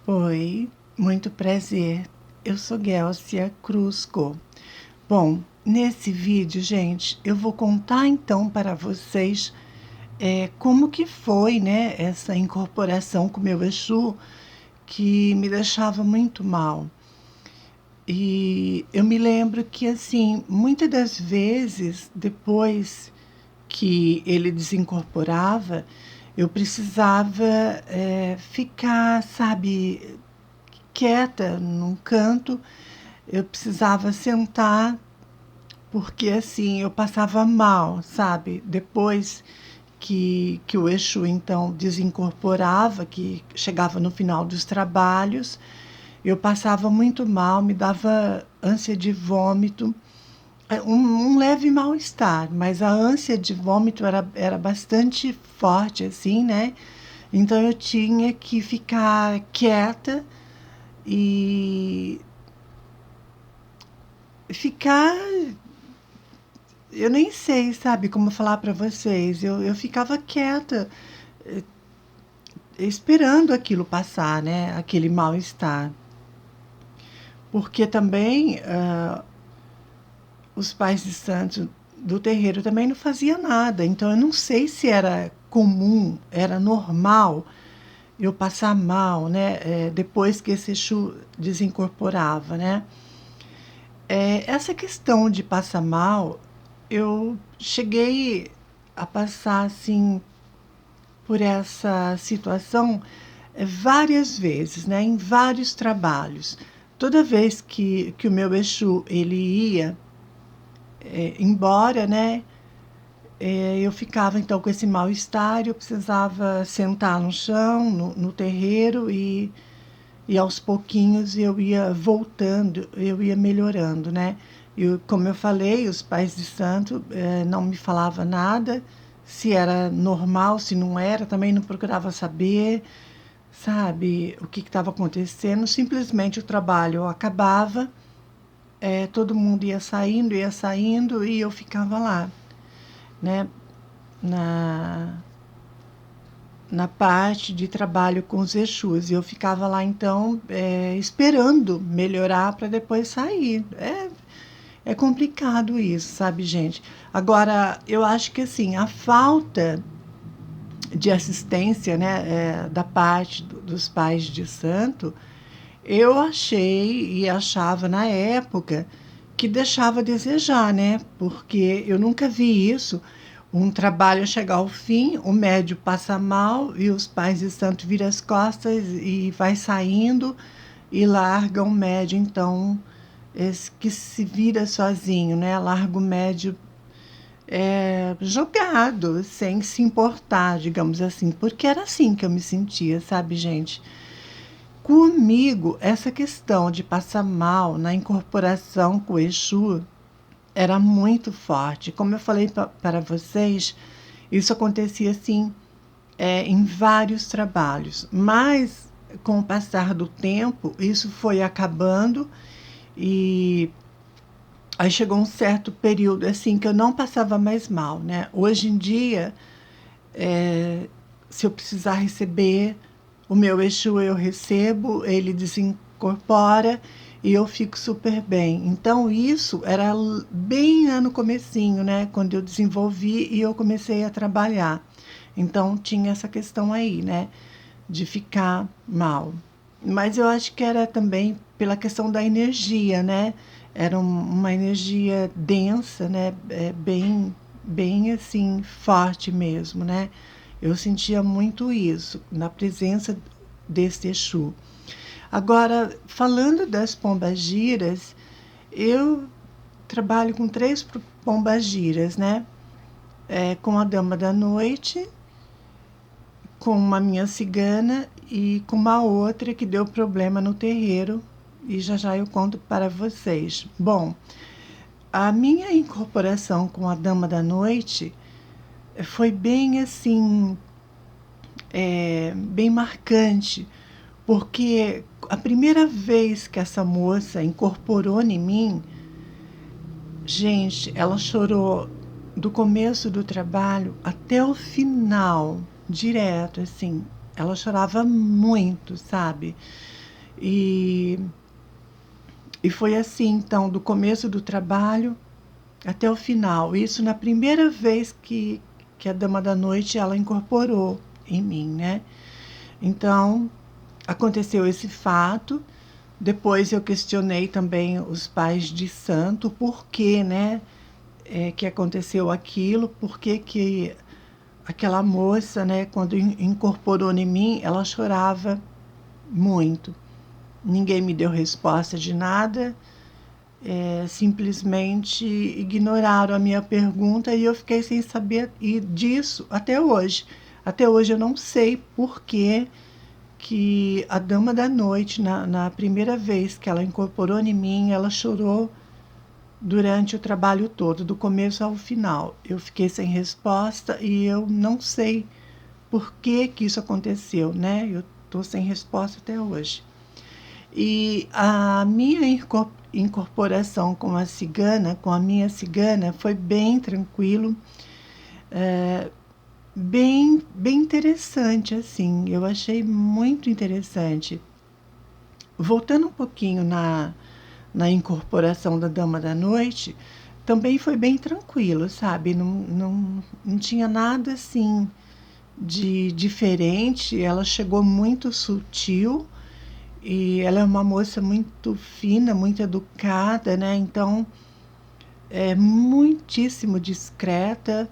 Oi, muito prazer. Eu sou Guelcia Cruzco. Bom, nesse vídeo, gente, eu vou contar então para vocês como que foi, né, essa incorporação com o meu Exu que me deixava muito mal. E eu me lembro que, assim, muitas das vezes, depois que ele desincorporava, eu precisava ficar, sabe, quieta num canto. Eu precisava sentar, porque assim eu passava mal, sabe? Depois que o Exu então desincorporava, que chegava no final dos trabalhos, eu passava muito mal, me dava ânsia de vômito, um leve mal-estar, mas a ânsia de vômito era bastante forte, assim, né? Então eu tinha que ficar quieta e ficar. Eu nem sei, sabe, como falar para vocês. Eu ficava quieta, esperando aquilo passar, né? Aquele mal-estar. Porque também os pais de santo do terreiro também não faziam nada. Então eu não sei se era comum, era normal eu passar mal, né? Depois que esse Exu desincorporava, né? Essa questão de passar mal, eu cheguei a passar assim por essa situação várias vezes, né, em vários trabalhos. Toda vez que o meu Exu ele ia embora, né, eu ficava então com esse mal-estar, eu precisava sentar no chão, no terreiro e aos pouquinhos eu ia voltando, eu ia melhorando, né? E como eu falei, os pais de santo não me falavam nada, se era normal, se não era, também não procurava saber, sabe, o que estava acontecendo. Simplesmente o trabalho acabava, todo mundo ia saindo e eu ficava lá, né? Na, na parte de trabalho com os Exus. E eu ficava lá, então, esperando melhorar para depois sair. É complicado isso, sabe, gente? Agora, eu acho que, assim, a falta de assistência, né, da parte dos pais de santo, eu achei e achava na época que deixava a desejar, né? Porque eu nunca vi isso. Um trabalho chegar ao fim, o médio passa mal e os pais de santo viram as costas e vai saindo e larga o médio, então, esse que se vira sozinho, né? Larga o médio jogado, sem se importar, digamos assim, porque era assim que eu me sentia, sabe, gente? Comigo, essa questão de passar mal na incorporação com o Exu era muito forte. Como eu falei para vocês, isso acontecia assim em vários trabalhos, mas com o passar do tempo, isso foi acabando e aí chegou um certo período assim que eu não passava mais mal, né? Hoje em dia, se eu precisar receber o meu Exu, eu recebo, ele desincorpora e eu fico super bem. Então isso era bem lá no comecinho, né, quando eu desenvolvi e eu comecei a trabalhar. Então tinha essa questão aí, né, de ficar mal. Mas eu acho que era também pela questão da energia, né? Era uma energia densa, né? Bem assim, forte mesmo, né? Eu sentia muito isso na presença desse Exu. Agora, falando das pombagiras, eu trabalho com três pombagiras, né? Com a Dama da Noite, com uma minha cigana e com uma outra que deu problema no terreiro. E já já eu conto para vocês. Bom, a minha incorporação com a Dama da Noite foi bem assim, bem marcante, porque a primeira vez que essa moça incorporou em mim, gente, ela chorou do começo do trabalho até o final, direto, assim. ela chorava muito, sabe? E, e foi assim, então, do começo do trabalho até o final. Isso na primeira vez que a Dama da Noite ela incorporou em mim, né? Então, aconteceu esse fato. Depois eu questionei também os pais de santo, por que, né, que aconteceu aquilo, por que aquela moça, né, quando incorporou em mim, ela chorava muito. Ninguém me deu resposta de nada, simplesmente ignoraram a minha pergunta e eu fiquei sem saber e disso até hoje. Até hoje eu não sei por que a Dama da Noite, na primeira vez que ela incorporou em mim, ela chorou durante o trabalho todo, do começo ao final. Eu fiquei sem resposta e eu não sei por que isso aconteceu, né? Eu estou sem resposta até hoje. E a minha incorporação com a cigana, com a minha cigana, foi bem tranquilo, bem interessante, assim. Eu achei muito interessante. Voltando um pouquinho na incorporação da Dama da Noite, também foi bem tranquilo, sabe? Não tinha nada assim de diferente. Ela chegou muito sutil e ela é uma moça muito fina, muito educada, né? Então, é muitíssimo discreta.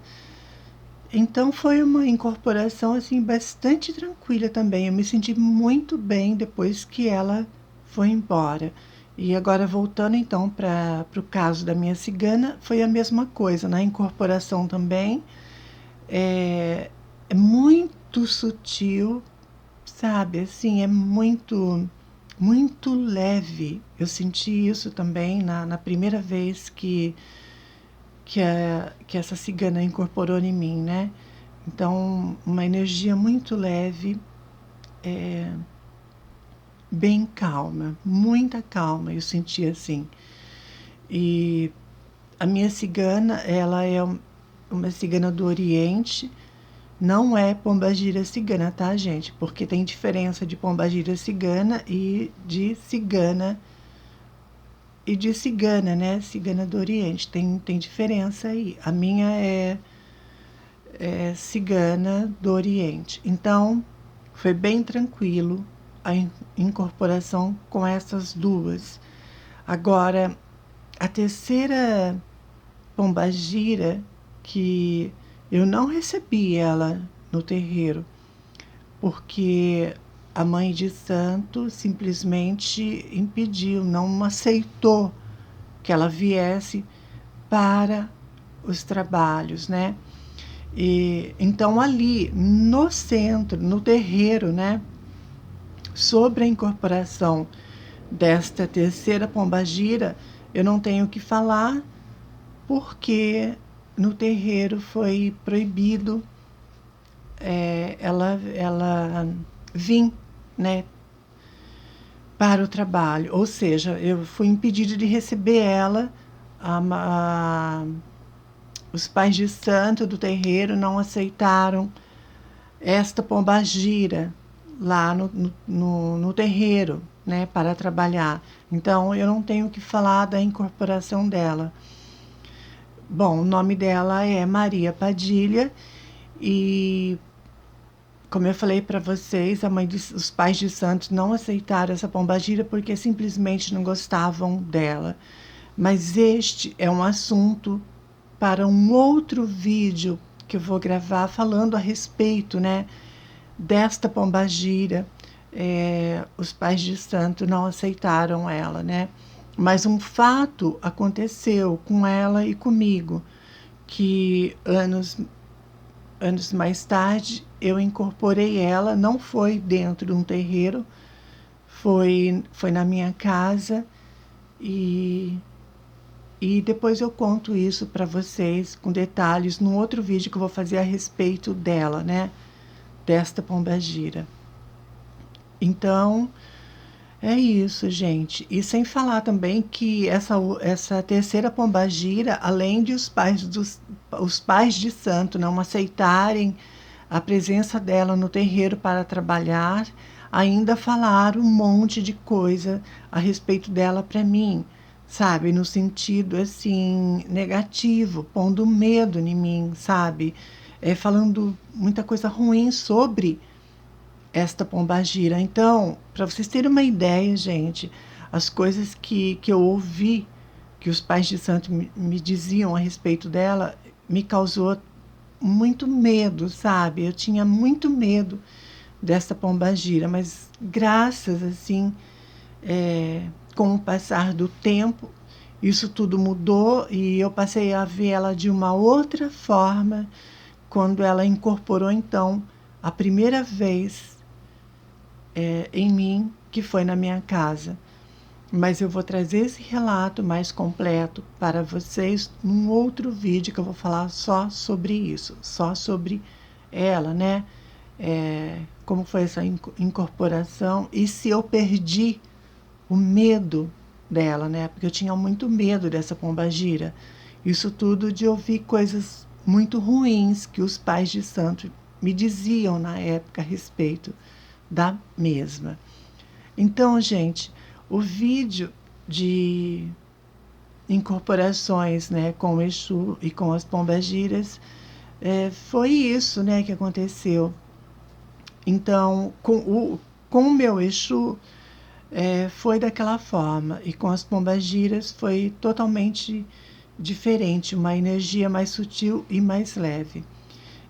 Então foi uma incorporação assim bastante tranquila também. Eu me senti muito bem depois que ela foi embora. E agora voltando então para o caso da minha cigana, foi a mesma coisa, na incorporação também. É muito sutil, sabe? Assim, é muito leve. Eu senti isso também na primeira vez que essa cigana incorporou em mim, né? Então, uma energia muito leve, bem calma, muita calma, eu senti assim. E a minha cigana, ela é uma cigana do Oriente, não é pombagira cigana, tá, gente? Porque tem diferença de pombagira cigana e de cigana, né? Cigana do Oriente, tem diferença aí. A minha é cigana do Oriente. Então, foi bem tranquilo a incorporação com essas duas. Agora, a terceira pombagira, que eu não recebi ela no terreiro, porque a mãe de santo simplesmente impediu, não aceitou que ela viesse para os trabalhos, né? E então ali no centro, no terreiro, né, sobre a incorporação desta terceira pombagira, eu não tenho o que falar, porque no terreiro foi proibido ela vir, né, para o trabalho. Ou seja, eu fui impedida de receber ela. A, os pais de santo do terreiro não aceitaram esta pombagira lá no terreiro, né, para trabalhar. Então, eu não tenho que falar da incorporação dela. Bom, o nome dela é Maria Padilha e, como eu falei para vocês, os pais de santos não aceitaram essa pombagira porque simplesmente não gostavam dela. Mas este é um assunto para um outro vídeo que eu vou gravar falando a respeito, né, desta pombagira. Os pais de santo não aceitaram ela, né? Mas um fato aconteceu com ela e comigo, que anos mais tarde eu incorporei ela, não foi dentro de um terreiro, foi na minha casa e depois eu conto isso para vocês com detalhes num outro vídeo que eu vou fazer a respeito dela, né? Desta pombagira. Então, é isso, gente. E sem falar também que essa terceira pombagira, além de os pais de santo não aceitarem a presença dela no terreiro para trabalhar, ainda falaram um monte de coisa a respeito dela para mim, sabe? No sentido, assim, negativo, pondo medo em mim, sabe? Falando muita coisa ruim sobre esta pombagira. Então, para vocês terem uma ideia, gente, as coisas que eu ouvi, que os pais de santo me diziam a respeito dela, me causou muito medo, sabe? Eu tinha muito medo dessa pombagira, mas graças, assim, com o passar do tempo, isso tudo mudou e eu passei a ver ela de uma outra forma quando ela incorporou, então, a primeira vez em mim, que foi na minha casa. Mas eu vou trazer esse relato mais completo para vocês num outro vídeo que eu vou falar só sobre isso, só sobre ela, né? Como foi essa incorporação e se eu perdi o medo dela, né? Porque eu tinha muito medo dessa pombagira. Isso tudo de ouvir coisas muito ruins que os pais de santo me diziam na época a respeito da mesma. Então, gente, o vídeo de incorporações, né, com o Exu e com as pombagiras, foi isso, né, que aconteceu. Então, com o meu Exu, foi daquela forma, e com as pombagiras foi totalmente diferente, uma energia mais sutil e mais leve.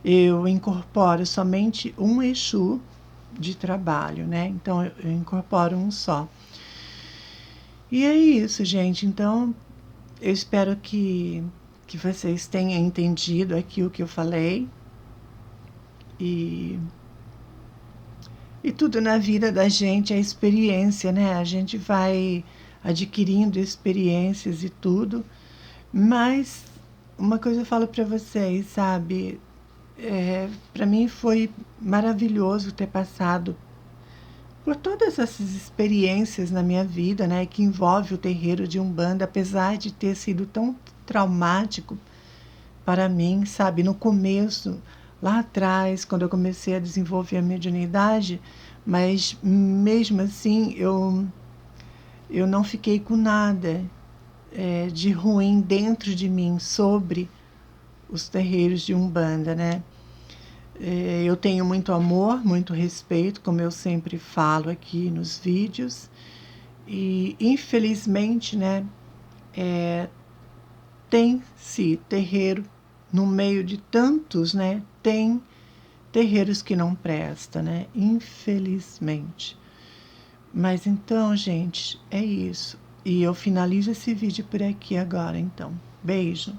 Eu incorporo somente um Exu de trabalho, né? Então eu incorporo um só. E é isso, gente. Então eu espero que vocês tenham entendido aqui o que eu falei. E tudo na vida da gente é experiência, né? A gente vai adquirindo experiências e tudo. Mas uma coisa eu falo para vocês, sabe? Para mim foi maravilhoso ter passado por todas essas experiências na minha vida, né, que envolve o terreiro de Umbanda, apesar de ter sido tão traumático para mim, sabe, no começo, lá atrás, quando eu comecei a desenvolver a mediunidade, mas mesmo assim eu não fiquei com nada de ruim dentro de mim sobre os terreiros de Umbanda, né? Eu tenho muito amor, muito respeito, como eu sempre falo aqui nos vídeos. E, infelizmente, né, tem-se terreiro no meio de tantos, né? Tem terreiros que não prestam, né? Infelizmente. Mas então, gente, é isso. E eu finalizo esse vídeo por aqui agora, então. Beijo.